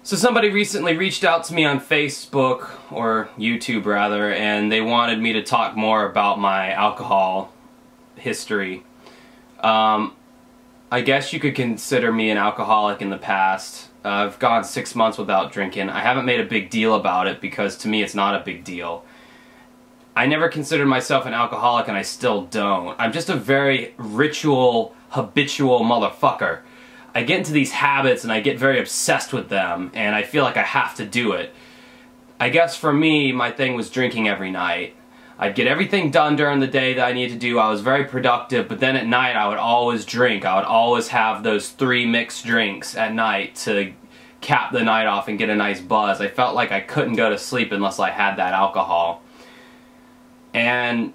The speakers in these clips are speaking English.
So somebody recently reached out to me on Facebook, or YouTube rather, and they wanted me to talk more about my alcohol history. I guess you could consider me an alcoholic in the past. I've gone 6 months without drinking. I haven't made a big deal about it because to me it's not a big deal. I never considered myself an alcoholic and I still don't. I'm just a very habitual motherfucker. I get into these habits and I get very obsessed with them and I feel like I have to do it. I guess for me, my thing was drinking every night. I'd get everything done during the day that I needed to do. I was very productive, but then at night I would always drink. I would always have those 3 mixed drinks at night to cap the night off and get a nice buzz. I felt like I couldn't go to sleep unless I had that alcohol. And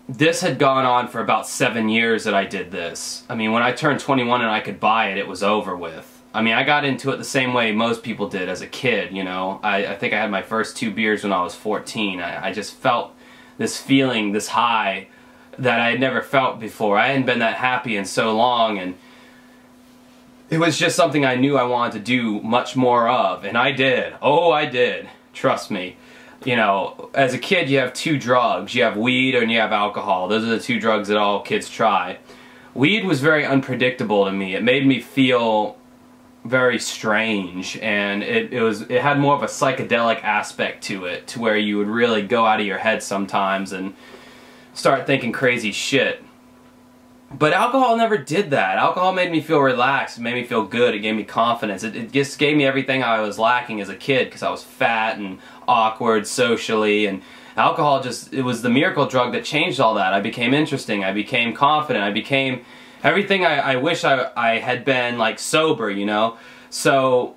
this had gone on for about 7 years that I did this. I mean, when I turned 21 and I could buy it, it was over with. I mean, I got into it the same way most people did as a kid, you know. I think I had my first 2 beers when I was 14. I just felt this feeling, this high, that I had never felt before. I hadn't been that happy in so long, and it was just something I knew I wanted to do much more of, and I did. Oh, I did. Trust me. You know, as a kid you have 2 drugs. You have weed and you have alcohol. Those are the 2 drugs that all kids try. Weed was very unpredictable to me. It made me feel very strange, and it had more of a psychedelic aspect to it, to where you would really go out of your head sometimes and start thinking crazy shit. But alcohol never did that. Alcohol made me feel relaxed. It made me feel good. It gave me confidence. It just gave me everything I was lacking as a kid because I was fat and awkward socially. And alcohol it was the miracle drug that changed all that. I became interesting. I became confident. I became everything I wish I had been, like, sober, you know? So,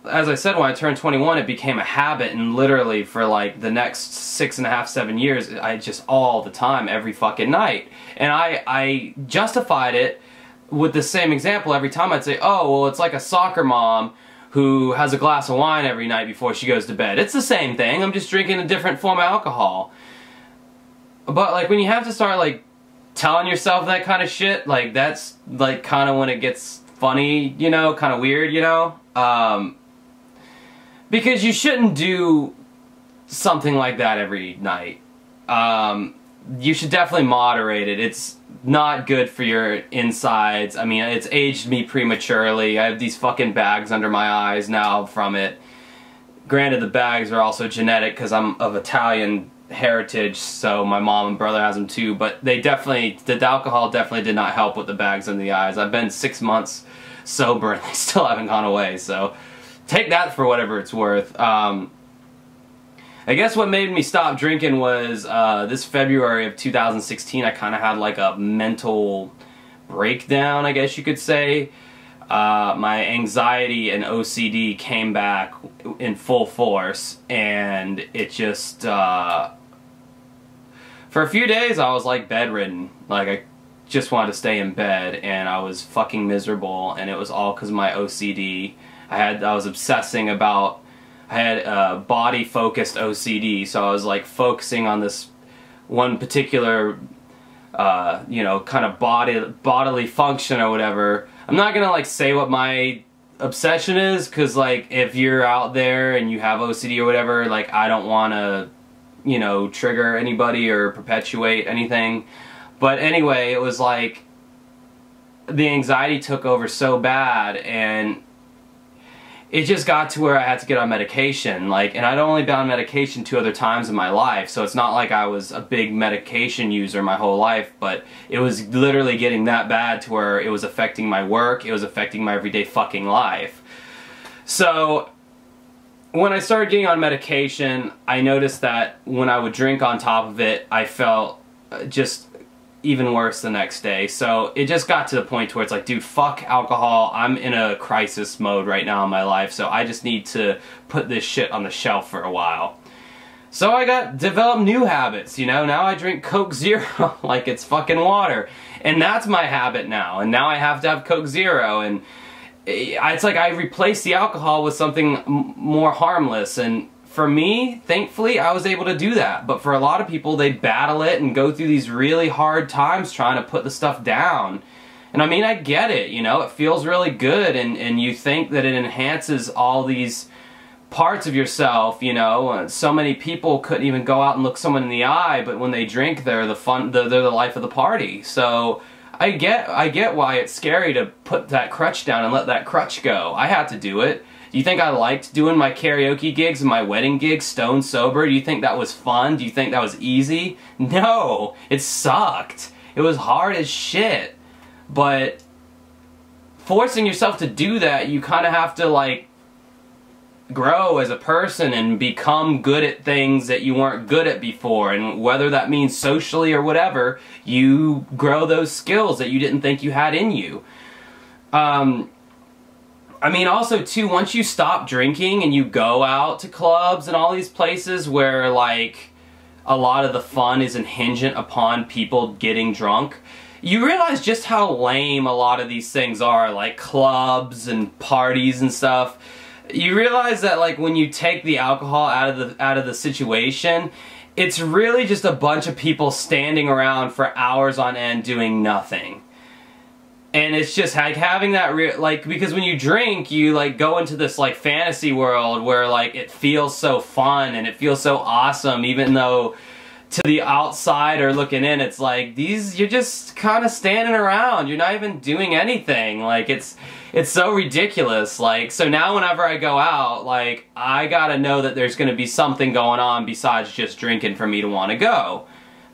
as I said, when I turned 21, it became a habit, and literally for like the next 6.5, 7 years, I just all the time, every fucking night. And I justified it with the same example every time. I'd say, oh, well, it's like a soccer mom who has a glass of wine every night before she goes to bed. It's the same thing. I'm just drinking a different form of alcohol. But like when you have to start like telling yourself that kind of shit, like that's like kind of when it gets funny, you know, kind of weird, you know? Because you shouldn't do something like that every night. You should definitely moderate it. It's not good for your insides. I mean, it's aged me prematurely. I have these fucking bags under my eyes now from it. Granted, the bags are also genetic because I'm of Italian heritage, so my mom and brother has them too, but the alcohol definitely did not help with the bags under the eyes. I've been 6 months sober and they still haven't gone away, so take that for whatever it's worth. I guess what made me stop drinking was this February of 2016, I kind of had like a mental breakdown, I guess you could say. My anxiety and OCD came back in full force, and it just, for a few days I was like bedridden. Like I just wanted to stay in bed, and I was fucking miserable, and it was all because of my OCD. I was obsessing about, I had body-focused OCD, so I was like focusing on this one particular, you know, kind of bodily function or whatever. I'm not gonna like say what my obsession is, because like if you're out there and you have OCD or whatever, like I don't want to, you know, trigger anybody or perpetuate anything. But anyway, it was like the anxiety took over so bad, and it just got to where I had to get on medication, like, and I'd only been on medication 2 other times in my life, so it's not like I was a big medication user my whole life, but it was literally getting that bad to where it was affecting my work, it was affecting my everyday fucking life. So, when I started getting on medication, I noticed that when I would drink on top of it, I felt just even worse the next day. So it just got to the point where it's like, dude, fuck alcohol. I'm in a crisis mode right now in my life, so I just need to put this shit on the shelf for a while. So I developed new habits, you know. Now I drink Coke Zero like it's fucking water, and that's my habit now. And now I have to have Coke Zero, and it's like I replaced the alcohol with something more harmless. And for me, thankfully, I was able to do that. But for a lot of people, they battle it and go through these really hard times trying to put the stuff down. And I mean, I get it, you know, it feels really good, and you think that it enhances all these parts of yourself, you know. So many people couldn't even go out and look someone in the eye, but when they drink, they're the life of the party. So I get why it's scary to put that crutch down and let that crutch go. I had to do it. Do you think I liked doing my karaoke gigs and my wedding gigs stone sober? Do you think that was fun? Do you think that was easy? No, it sucked. It was hard as shit. But forcing yourself to do that, you kind of have to, like, grow as a person and become good at things that you weren't good at before. And whether that means socially or whatever, you grow those skills that you didn't think you had in you. I mean, also, too, once you stop drinking and you go out to clubs and all these places where, like, a lot of the fun is hingent upon people getting drunk, you realize just how lame a lot of these things are, like clubs and parties and stuff. You realize that, like, when you take the alcohol out of the situation, it's really just a bunch of people standing around for hours on end doing nothing. And it's just like having that because when you drink, you like go into this like fantasy world where like it feels so fun and it feels so awesome, even though to the outsider looking in, it's like you're just kind of standing around. You're not even doing anything. Like it's so ridiculous. Like, so now whenever I go out, like, I gotta know that there's gonna be something going on besides just drinking for me to want to go.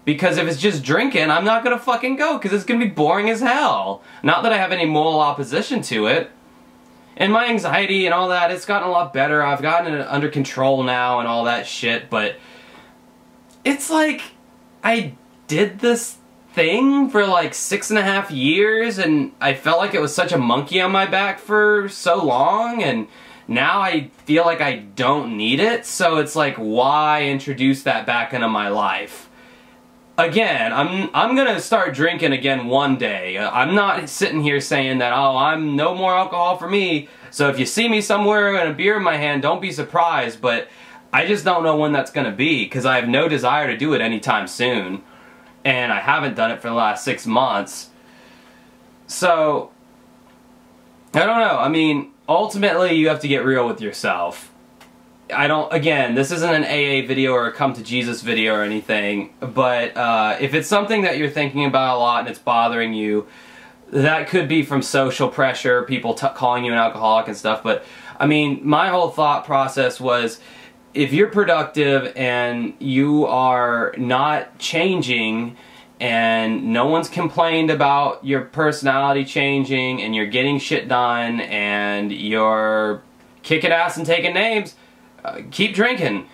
Because if it's just drinking, I'm not gonna fucking go, because it's gonna be boring as hell. Not that I have any moral opposition to it. And my anxiety and all that, it's gotten a lot better. I've gotten it under control now and all that shit, but it's like, I did this thing for like 6.5 years, and I felt like it was such a monkey on my back for so long, and now I feel like I don't need it, so it's like, why introduce that back into my life? Again, I'm gonna start drinking again one day. I'm not sitting here saying that, oh, I'm no more alcohol for me, so if you see me somewhere and a beer in my hand, don't be surprised, but I just don't know when that's gonna be, because I have no desire to do it anytime soon. And I haven't done it for the last 6 months. So, I don't know. I mean, ultimately, you have to get real with yourself. Again, this isn't an AA video or a come to Jesus video or anything, but if it's something that you're thinking about a lot and it's bothering you, that could be from social pressure, people calling you an alcoholic and stuff, but I mean, my whole thought process was, if you're productive and you are not changing and no one's complained about your personality changing and you're getting shit done and you're kicking ass and taking names, keep drinking.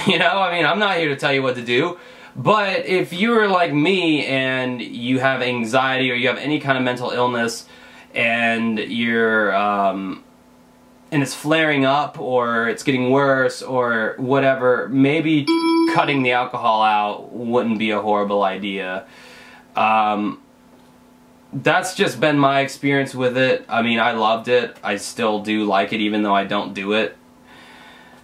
You know, I mean, I'm not here to tell you what to do, but if you're like me and you have anxiety or you have any kind of mental illness and you're and it's flaring up or it's getting worse or whatever, maybe cutting the alcohol out wouldn't be a horrible idea. That's just been my experience with it. I mean, I loved it. I still do like it even though I don't do it.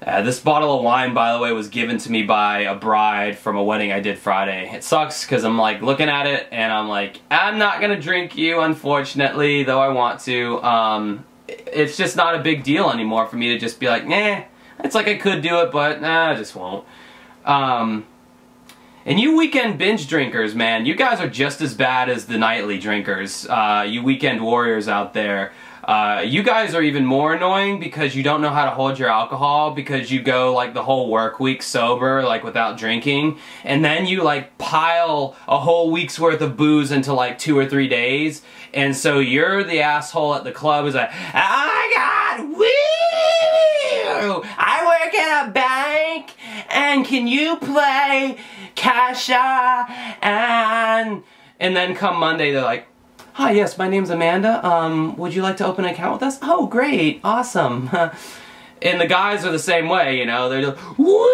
This bottle of wine, by the way, was given to me by a bride from a wedding I did Friday. It sucks because I'm like looking at it and I'm like, I'm not gonna drink you, unfortunately, though I want to. It's just not a big deal anymore for me to just be like, nah, it's like I could do it, but nah, I just won't. And you weekend binge drinkers, man, you guys are just as bad as the nightly drinkers. You weekend warriors out there. You guys are even more annoying because you don't know how to hold your alcohol, because you go like the whole work week sober, like without drinking, and then you like pile a whole week's worth of booze into like 2 or 3 days, and so you're the asshole at the club who's like, oh my god, woo! I work at a bank, and can you play Kasha? And then come Monday, they're like, hi, yes, my name's Amanda. Would you like to open an account with us? Oh, great, awesome. And the guys are the same way, you know, they're just, woo,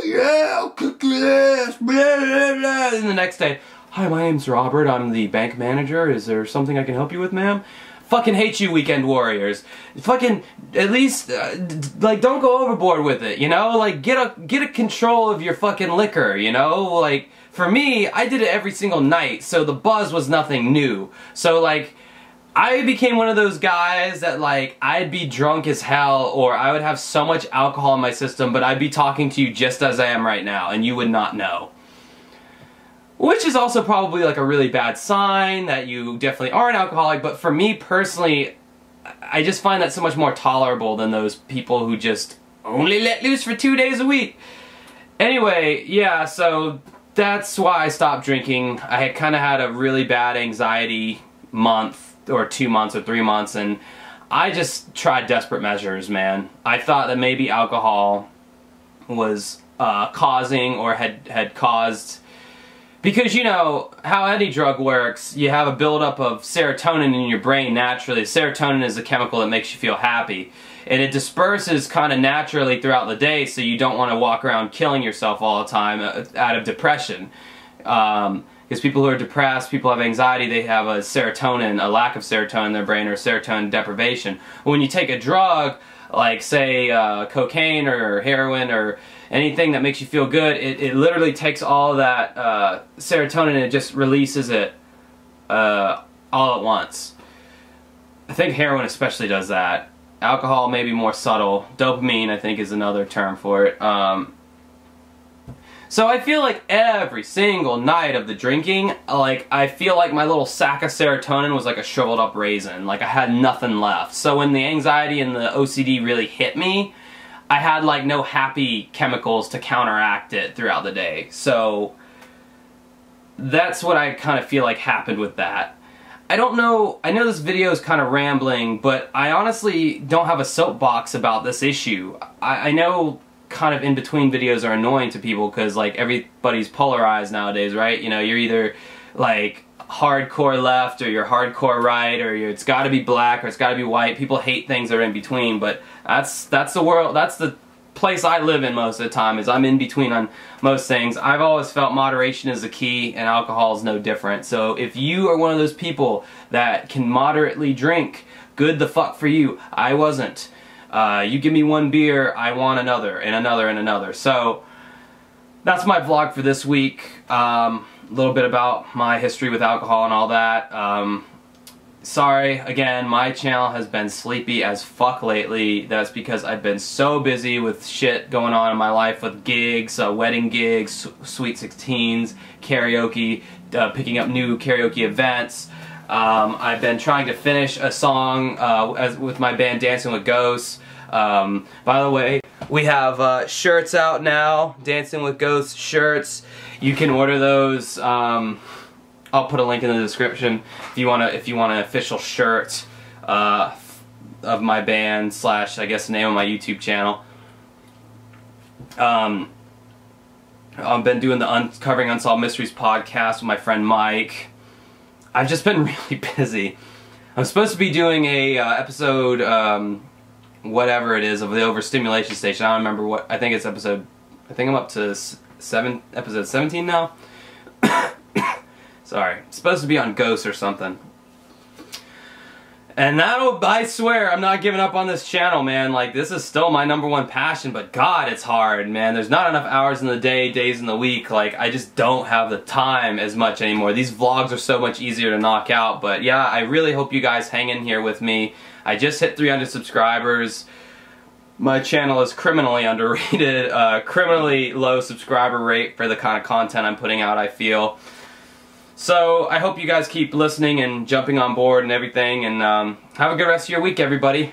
yeah, I'll kick your ass, blah, blah, blah. And the next day, hi, my name's Robert, I'm the bank manager. Is there something I can help you with, ma'am? Fucking hate you, weekend warriors. Fucking, at least, like, don't go overboard with it, you know? Like, get a control of your fucking liquor, you know? Like, for me, I did it every single night, so the buzz was nothing new. So, like, I became one of those guys that, like, I'd be drunk as hell, or I would have so much alcohol in my system, but I'd be talking to you just as I am right now, and you would not know. Which is also probably like a really bad sign that you definitely are an alcoholic, but for me personally, I just find that so much more tolerable than those people who just only let loose for 2 days a week. Anyway, yeah, so that's why I stopped drinking. I had kind of had a really bad anxiety month, or 2 months, or 3 months, and I just tried desperate measures, man. I thought that maybe alcohol was causing, or had caused, because you know how any drug works, you have a buildup of serotonin in your brain naturally. Serotonin is a chemical that makes you feel happy, and it disperses kind of naturally throughout the day, so you don't want to walk around killing yourself all the time out of depression. Because people who are depressed, people who have anxiety, they have a lack of serotonin in their brain, or serotonin deprivation. When you take a drug, like say cocaine or heroin or anything that makes you feel good, it literally takes all that serotonin and it just releases it all at once. I think heroin especially does that. Alcohol may be more subtle. Dopamine, I think, is another term for it. So I feel like every single night of the drinking, like, I feel like my little sack of serotonin was like a shriveled up raisin. Like, I had nothing left. So when the anxiety and the OCD really hit me, I had like no happy chemicals to counteract it throughout the day. So that's what I kind of feel like happened with that. I don't know, I know this video is kind of rambling, but I honestly don't have a soapbox about this issue. I know kind of in-between videos are annoying to people because, like, everybody's polarized nowadays, right? You know, you're either like hardcore left, or you're hardcore right, or it's got to be black, or it's got to be white. People hate things that are in between, but that's the world, that's the place I live in most of the time, is I'm in between on most things. I've always felt moderation is the key, and alcohol is no different. So if you are one of those people that can moderately drink, good the fuck for you. I wasn't. You give me one beer, I want another, and another, and another. So that's my vlog for this week. A little bit about my history with alcohol and all that. Sorry, again, my channel has been sleepy as fuck lately. That's because I've been so busy with shit going on in my life, with gigs, wedding gigs, Sweet 16s, karaoke, picking up new karaoke events. I've been trying to finish a song with my band Dancing with Ghosts. By the way, we have shirts out now, Dancing with Ghosts shirts. You can order those. I'll put a link in the description if you want an official shirt of my band / I guess the name of my YouTube channel. I've been doing the Uncovering Unsolved Mysteries podcast with my friend Mike. I've just been really busy. I'm supposed to be doing a episode, whatever it is, of the Overstimulation Station. I don't remember what. I think it's episode. I think I'm up to episode 17 now. Sorry, it's supposed to be on Ghosts or something. And that'll, I swear, I'm not giving up on this channel, man. Like, this is still my #1 passion, but God, it's hard, man. There's not enough hours in the day, days in the week. Like, I just don't have the time as much anymore. These vlogs are so much easier to knock out, but yeah, I really hope you guys hang in here with me. I just hit 300 subscribers. My channel is criminally underrated, criminally low subscriber rate for the kind of content I'm putting out, I feel. So I hope you guys keep listening and jumping on board and everything, and have a good rest of your week, everybody.